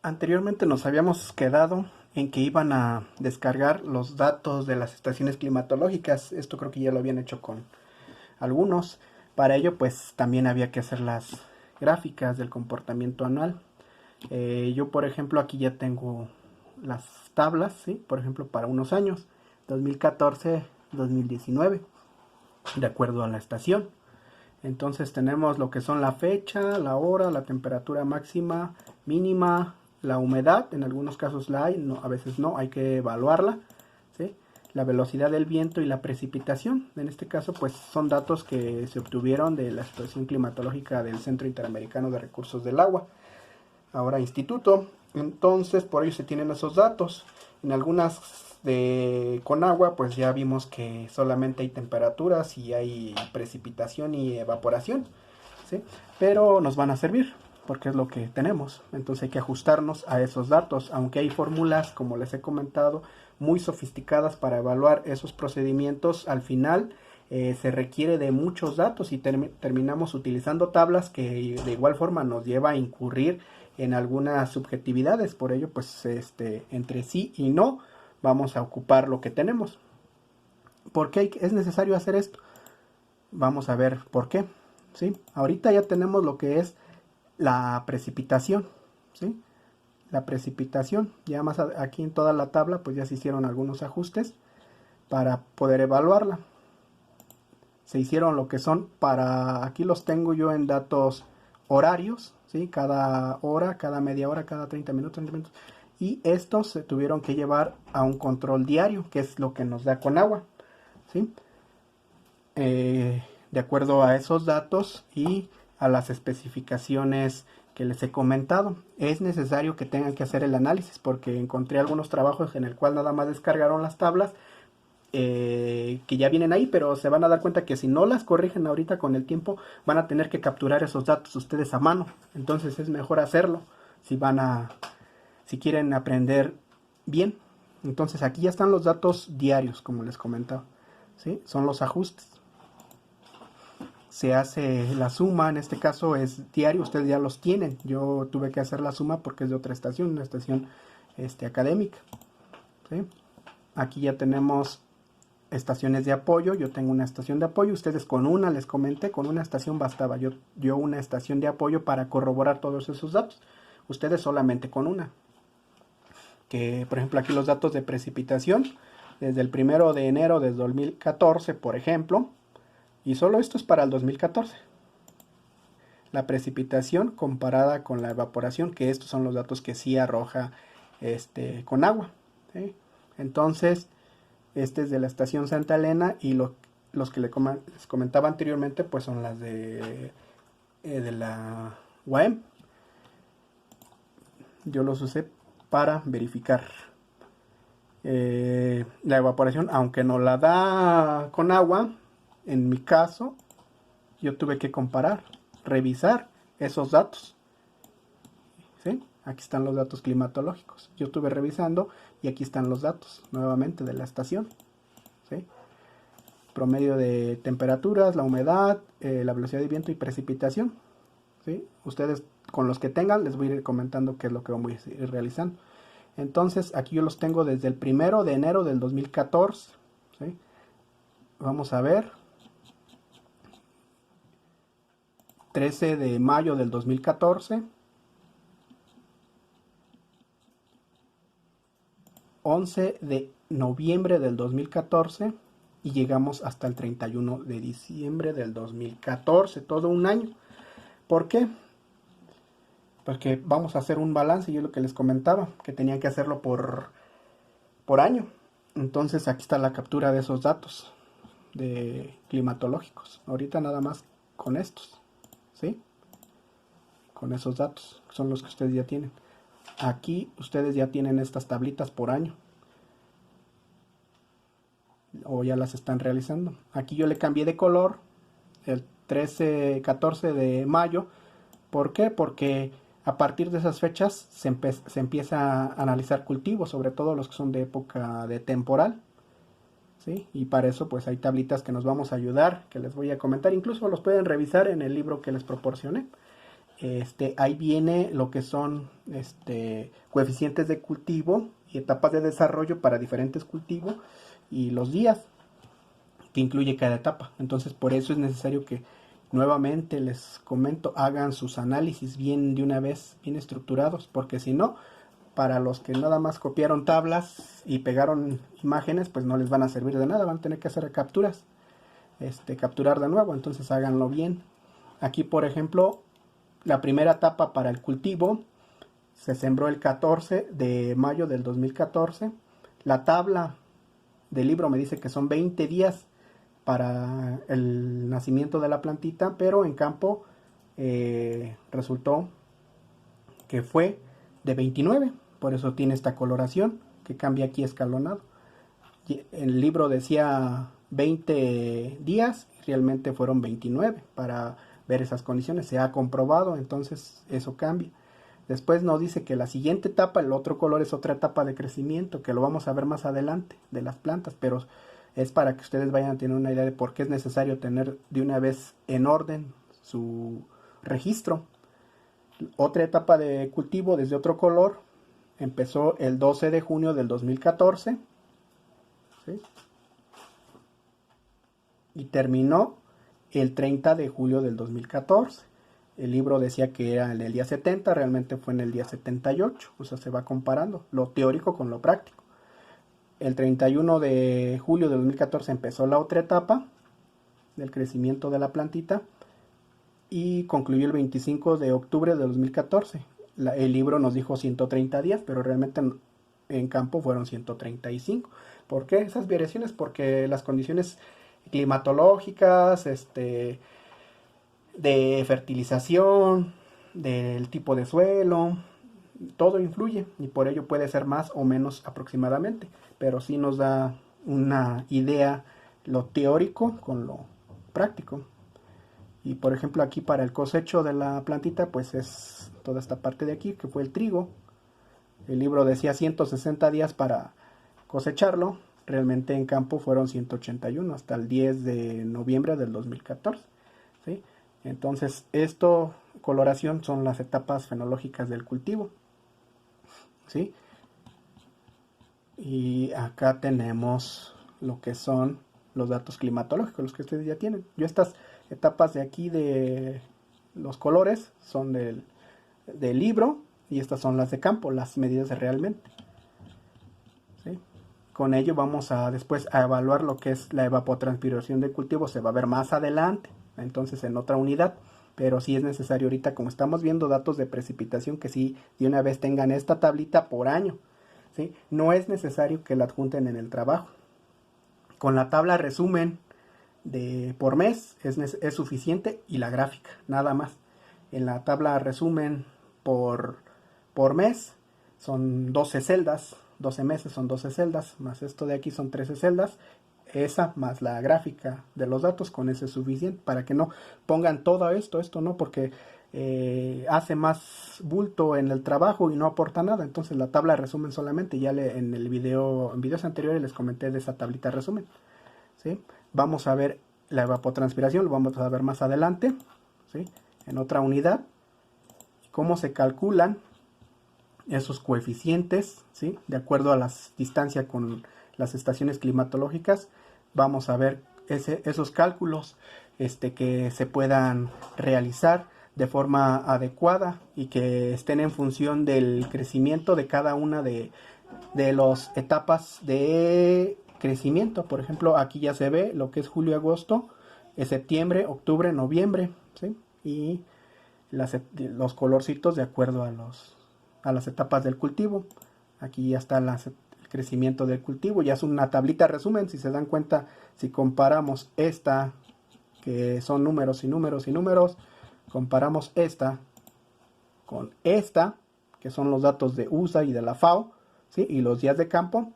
Anteriormente nos habíamos quedado en que iban a descargar los datos de las estaciones climatológicas. Esto creo que ya lo habían hecho con algunos. Para ello pues también había que hacer las gráficas del comportamiento anual. Yo por ejemplo aquí ya tengo las tablas, ¿sí? Por ejemplo para unos años, 2014-2019, de acuerdo a la estación. Entonces tenemos lo que son la fecha, la hora, la temperatura máxima, mínima, la humedad, en algunos casos la hay, no, a veces no, hay que evaluarla, ¿sí? La velocidad del viento y la precipitación. En este caso pues son datos que se obtuvieron de la situación climatológica del Centro Interamericano de Recursos del Agua, ahora Instituto. Entonces por ello se tienen esos datos. En algunas de Conagua pues ya vimos que solamente hay temperaturas y hay precipitación y evaporación, ¿sí? Pero nos van a servir porque es lo que tenemos. Entonces hay que ajustarnos a esos datos, aunque hay fórmulas, como les he comentado, muy sofisticadas para evaluar esos procedimientos. Al final se requiere de muchos datos y terminamos utilizando tablas que de igual forma nos lleva a incurrir en algunas subjetividades. Por ello pues entre sí y no vamos a ocupar lo que tenemos. ¿Por qué es necesario hacer esto? Vamos a ver por qué, ¿sí? Ahorita ya tenemos lo que es la precipitación, ¿sí? La precipitación, ya más aquí en toda la tabla pues ya se hicieron algunos ajustes para poder evaluarla. Se hicieron lo que son para, aquí los tengo yo en datos horarios, ¿sí? Cada hora, cada media hora, cada 30 minutos, y estos se tuvieron que llevar a un control diario, que es lo que nos da Conagua, ¿sí? De acuerdo a esos datos y a las especificaciones que les he comentado, es necesario que tengan que hacer el análisis, porque encontré algunos trabajos en el cual nada más descargaron las tablas que ya vienen ahí, pero se van a dar cuenta que si no las corrigen ahorita con el tiempo, van a tener que capturar esos datos ustedes a mano. Entonces es mejor hacerlo si quieren aprender bien. Entonces aquí ya están los datos diarios, como les comentaba, ¿sí? Son los ajustes. Se hace la suma, en este caso es diario, ustedes ya los tienen. Yo tuve que hacer la suma porque es de otra estación, una estación académica, ¿sí? Aquí ya tenemos estaciones de apoyo. Yo tengo una estación de apoyo, ustedes con una, les comenté, con una estación bastaba. Yo una estación de apoyo para corroborar todos esos datos, ustedes solamente con una. Que por ejemplo aquí los datos de precipitación desde el 1 de enero de 2014, por ejemplo, y solo esto es para el 2014. La precipitación comparada con la evaporación, que estos son los datos que sí arroja con agua, ¿sí? Entonces este es de la estación Santa Elena, y los que les comentaba anteriormente pues son las de la UAM. Yo los usé para verificar la evaporación, aunque no la da con agua. En mi caso yo tuve que comparar, revisar esos datos, ¿sí? Aquí están los datos climatológicos, yo estuve revisando y aquí están los datos nuevamente de la estación, ¿sí? Promedio de temperaturas, la humedad, la velocidad de viento y precipitación, ¿sí? Ustedes con los que tengan les voy a ir comentando qué es lo que vamos a ir realizando. Entonces aquí yo los tengo desde el 1 de enero del 2014, ¿sí? Vamos a ver, 13 de mayo del 2014, 11 de noviembre del 2014 y llegamos hasta el 31 de diciembre del 2014, todo un año. ¿Por qué? Porque vamos a hacer un balance, yo lo que les comentaba, que tenían que hacerlo por año. Entonces aquí está la captura de esos datos de climatológicos. Ahorita nada más con estos, ¿sí? Con esos datos, son los que ustedes ya tienen. Aquí ustedes ya tienen estas tablitas por año, o ya las están realizando. Aquí yo le cambié de color el 14 de mayo. ¿Por qué? Porque a partir de esas fechas se empieza a analizar cultivos, sobre todo los que son de época de temporal, ¿sí? Y para eso pues hay tablitas que nos vamos a ayudar, que les voy a comentar, incluso los pueden revisar en el libro que les proporcioné. ahí viene lo que son coeficientes de cultivo y etapas de desarrollo para diferentes cultivos y los días que incluye cada etapa. Entonces por eso es necesario que nuevamente les comento, hagan sus análisis bien de una vez, bien estructurados, porque si no, para los que nada más copiaron tablas y pegaron imágenes, pues no les van a servir de nada, van a tener que hacer capturas, capturar de nuevo, entonces háganlo bien. Aquí por ejemplo, la primera etapa para el cultivo se sembró el 14 de mayo del 2014. La tabla del libro me dice que son 20 días para el nacimiento de la plantita, pero en campo resultó que fue de 29, por eso tiene esta coloración que cambia aquí escalonado. El libro decía 20 días, realmente fueron 29 para ver esas condiciones, se ha comprobado, entonces eso cambia. Después nos dice que la siguiente etapa, el otro color, es otra etapa de crecimiento, que lo vamos a ver más adelante de las plantas, pero es para que ustedes vayan a tener una idea de por qué es necesario tener de una vez en orden su registro. Otra etapa de cultivo desde otro color empezó el 12 de junio del 2014, ¿sí? Y terminó el 30 de julio del 2014. El libro decía que era en el día 70, realmente fue en el día 78, o sea, se va comparando lo teórico con lo práctico. El 31 de julio de 2014 empezó la otra etapa del crecimiento de la plantita y concluyó el 25 de octubre de 2014. El libro nos dijo 130 días, pero realmente en campo fueron 135. ¿Por qué esas variaciones? Porque las condiciones climatológicas, de fertilización, del tipo de suelo, todo influye y por ello puede ser más o menos aproximadamente, pero sí nos da una idea lo teórico con lo práctico. Y por ejemplo aquí para el cosecho de la plantita pues es toda esta parte de aquí que fue el trigo. El libro decía 160 días para cosecharlo, realmente en campo fueron 181 hasta el 10 de noviembre del 2014, ¿sí? Entonces esto, coloración, son las etapas fenológicas del cultivo, ¿sí? Y acá tenemos lo que son los datos climatológicos, los que ustedes ya tienen. Yo estas etapas de aquí de los colores son del libro y estas son las de campo, las medidas realmente, ¿sí? Con ello vamos a después a evaluar lo que es la evapotranspiración del cultivo, se va a ver más adelante, entonces en otra unidad, pero sí es necesario ahorita, como estamos viendo datos de precipitación, que sí de una vez tengan esta tablita por año, ¿sí? No es necesario que la adjunten en el trabajo. Con la tabla resumen por mes es suficiente y la gráfica, nada más. En la tabla resumen por mes son 12 celdas, 12 meses son 12 celdas, más esto de aquí son 13 celdas, esa más la gráfica de los datos, con eso es suficiente, para que no pongan todo esto no, porque hace más bulto en el trabajo y no aporta nada. Entonces la tabla resumen solamente, ya en videos anteriores les comenté de esa tablita resumen, ¿sí? Vamos a ver la evapotranspiración, lo vamos a ver más adelante, ¿sí? En otra unidad, cómo se calculan esos coeficientes, ¿sí? De acuerdo a la distancia con las estaciones climatológicas. Vamos a ver esos cálculos que se puedan realizar de forma adecuada y que estén en función del crecimiento de cada una de las etapas de crecimiento. Por ejemplo, aquí ya se ve lo que es julio, agosto, septiembre, octubre, noviembre, ¿sí? Y los colorcitos de acuerdo a las etapas del cultivo. Aquí ya está el crecimiento del cultivo, ya es una tablita resumen. Si se dan cuenta, si comparamos esta, que son números y números y números, comparamos esta con esta, que son los datos de USA y de la FAO, ¿sí? Y los días de campo.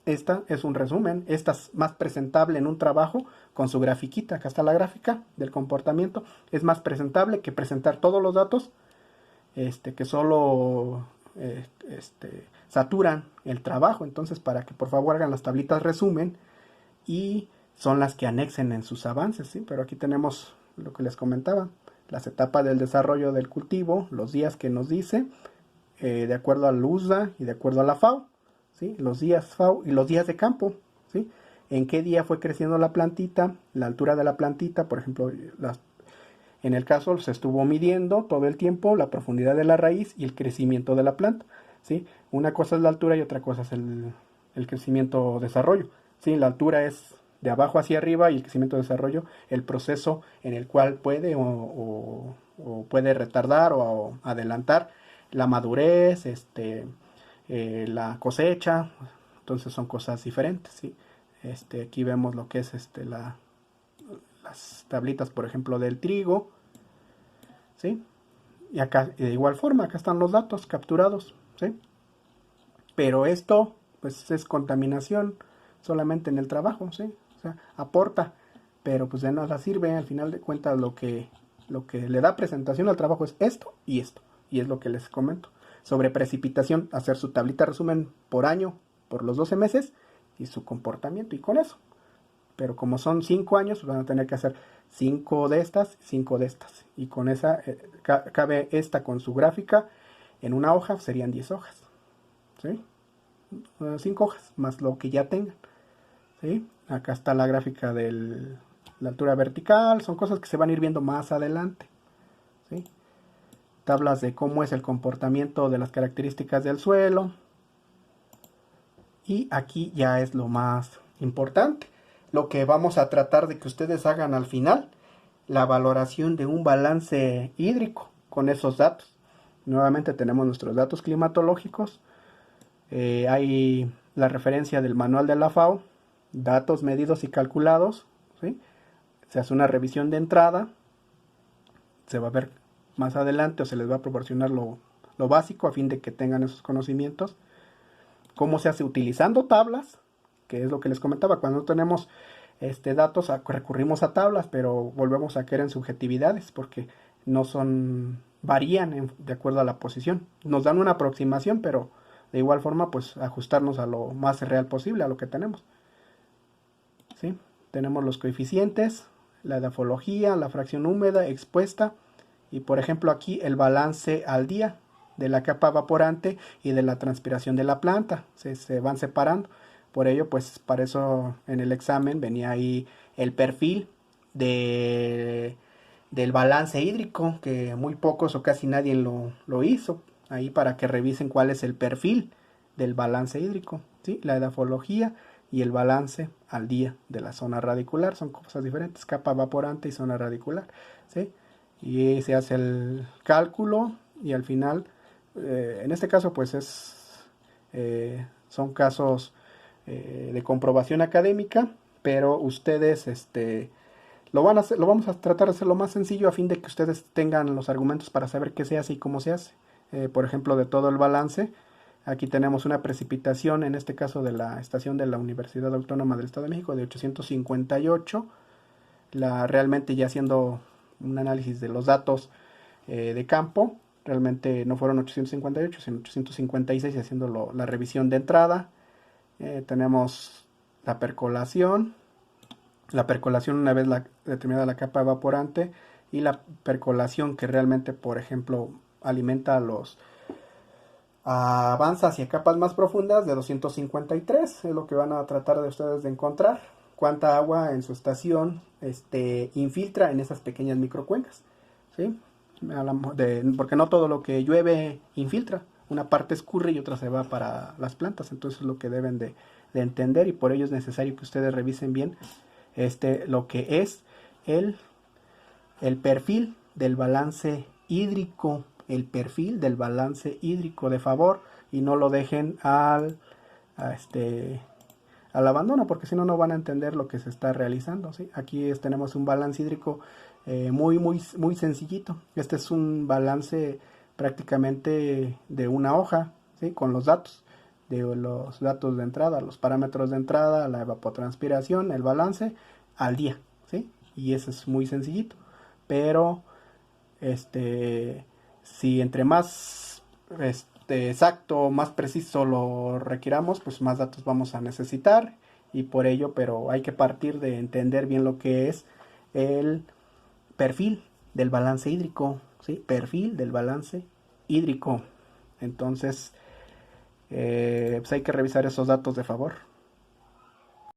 Esta es un resumen, esta es más presentable en un trabajo con su grafiquita. Acá está la gráfica del comportamiento, es más presentable que presentar todos los datos que solo saturan el trabajo. Entonces, para que por favor hagan las tablitas resumen y son las que anexen en sus avances, ¿sí? Pero aquí tenemos lo que les comentaba, las etapas del desarrollo del cultivo, los días que nos dice, de acuerdo al USDA y de acuerdo a la FAO, ¿sí? Los días FAO y los días de campo, ¿sí? En qué día fue creciendo la plantita, la altura de la plantita, por ejemplo, en el caso se estuvo midiendo todo el tiempo la profundidad de la raíz y el crecimiento de la planta, ¿sí? Una cosa es la altura y otra cosa es el crecimiento o desarrollo, ¿sí? La altura es de abajo hacia arriba y el crecimiento o desarrollo, el proceso en el cual puede o puede retardar o adelantar la madurez, la cosecha, entonces son cosas diferentes, ¿sí? Aquí vemos lo que es las tablitas, por ejemplo, del trigo, ¿sí? Y acá, de igual forma, acá están los datos capturados, ¿sí? Pero esto, pues, es contaminación solamente en el trabajo, ¿sí? O sea, aporta, pero pues de nada sirve, al final de cuentas lo que le da presentación al trabajo es esto, y es lo que les comento. Sobre precipitación, hacer su tablita resumen por año, por los 12 meses, y su comportamiento, y con eso. Pero como son 5 años, van a tener que hacer 5 de estas, 5 de estas. Y con esa, cabe esta con su gráfica, en una hoja serían 10 hojas, ¿sí? 5 hojas, más lo que ya tengan, ¿sí? Acá está la gráfica de la altura vertical, son cosas que se van a ir viendo más adelante, ¿sí? Tablas de cómo es el comportamiento de las características del suelo. Y aquí ya es lo más importante, lo que vamos a tratar de que ustedes hagan al final, la valoración de un balance hídrico con esos datos. Nuevamente tenemos nuestros datos climatológicos, hay la referencia del manual de la FAO, datos medidos y calculados, ¿sí? Se hace una revisión de entrada, se va a ver más adelante o se les va a proporcionar lo básico a fin de que tengan esos conocimientos. Cómo se hace utilizando tablas, que es lo que les comentaba, cuando no tenemos datos recurrimos a tablas, pero volvemos a caer en subjetividades porque no son, varían de acuerdo a la posición. Nos dan una aproximación, pero de igual forma pues ajustarnos a lo más real posible, a lo que tenemos, ¿sí? Tenemos los coeficientes, la edafología, la fracción húmeda expuesta y por ejemplo aquí el balance al día de la capa evaporante y de la transpiración de la planta, se van separando. Por ello, pues para eso en el examen venía ahí el perfil del balance hídrico, que muy pocos o casi nadie lo hizo, ahí para que revisen cuál es el perfil del balance hídrico, ¿sí? La edafología y el balance al día de la zona radicular, son cosas diferentes, capa evaporante y zona radicular, ¿sí? Y se hace el cálculo y al final, en este caso pues son casos de comprobación académica, pero ustedes lo vamos a tratar de hacer lo más sencillo a fin de que ustedes tengan los argumentos para saber qué se hace y cómo se hace. Por ejemplo, de todo el balance, aquí tenemos una precipitación, en este caso de la estación de la Universidad Autónoma del Estado de México, de 858, realmente ya haciendo un análisis de los datos de campo, realmente no fueron 858, sino 856, haciendo la revisión de entrada. Tenemos la percolación una vez determinada la capa evaporante, y la percolación que realmente, por ejemplo, alimenta avanza hacia capas más profundas de 253, es lo que van a tratar de ustedes de encontrar, cuánta agua en su estación infiltra en esas pequeñas microcuencas, ¿sí? Porque no todo lo que llueve infiltra, una parte escurre y otra se va para las plantas, entonces es lo que deben de entender, y por ello es necesario que ustedes revisen bien lo que es el perfil del balance hídrico, de favor, y no lo dejen al abandono, porque si no, no van a entender lo que se está realizando, ¿sí? Aquí tenemos un balance hídrico muy sencillito. Este es un balance prácticamente de una hoja, ¿sí? Con los datos de entrada, los parámetros de entrada, la evapotranspiración, el balance al día, ¿sí? Y eso es muy sencillito, pero si entre más exacto, más preciso lo requiramos, pues más datos vamos a necesitar, y por ello, pero hay que partir de entender bien lo que es el perfil del balance hídrico, ¿sí? Perfil del balance hídrico. Entonces, pues hay que revisar esos datos de favor.